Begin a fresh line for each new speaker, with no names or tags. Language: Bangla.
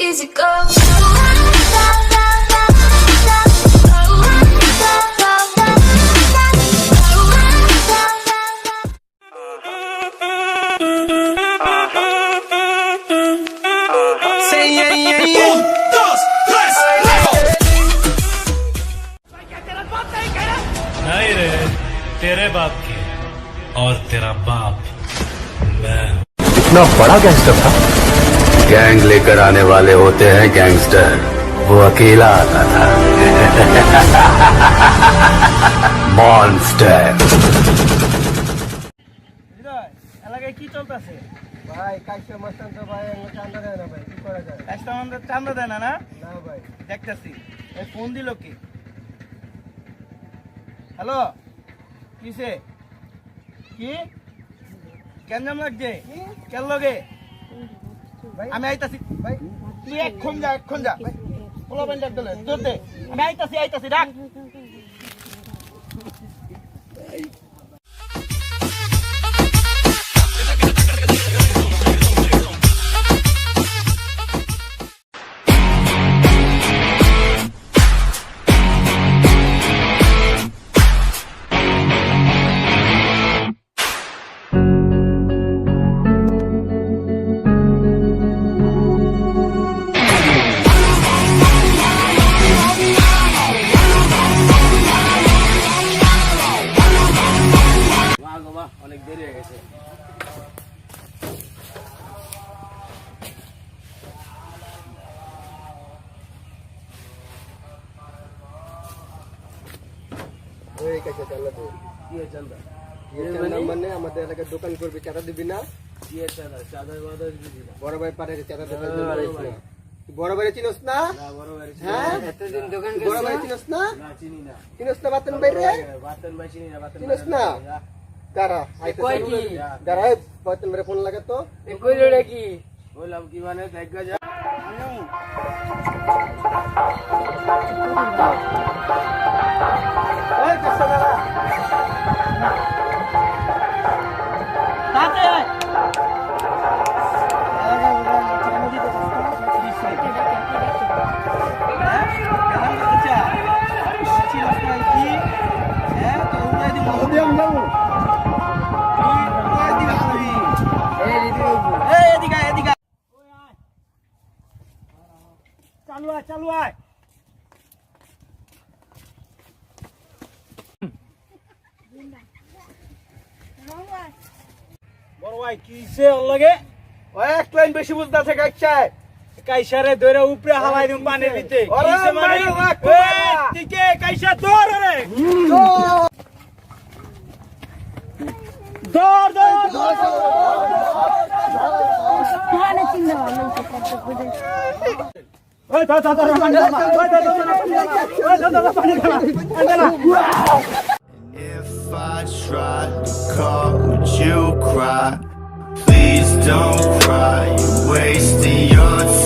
easy go.
Say yeah, yeah, yeah.
नहीं रे, तेरे बाप की और तेरा बाप मैं।
इतना बड़ा गैंगस्टर था।
गैंग लेकर आने वाले होते हैं गैंगस्टर, वो अकेला आता था। मॉन्स्टर।
এলাকায় কি চলতেছে ভাই? কাইসা মাস্টার তো ভাই চান্দা দেয় না ভাই, কি করা যায়? কাইসা আমাদের চান্দা দেয় না? না ভাই, দেখতেছি। এই ফোন দিল কি? হ্যালো, কিসে কি কেন লাগছে? কেন লগে আমি আইতাছি ভাই, তুই এখন যা পোলা বেন ডাক দিলে জোরতে, আমি আইতাছি ডাক। অনেক দেরি হয়ে গেছে। মানে আমাদের এলাকায় দোকান করবি, চাঁদা দিবি না? বড় ভাই পারে চাঁদা দিবি। বড় ভাই চিনস না? বড় ভাই চিনস না? চিনস না বাতন ভাই রে? চিনস না? দাঁড়া দাঁড়া, বাতন ভাই ফোন লাগা তো। কি বললাম কি মানে দেখা যা। চালু আয়। বড় ভাই কিসে ওর লাগে? ওই এক লাইন বেশি বুঝতে আছে কাইছায়। কাইসারে ধরে উপরে হালাই দিন পানির ভিতরে। কিসে মানে? ঠিকই কাইসা ধর রে। ধর
If I tried to call, would you cry? Please don't cry, you're wasting your time.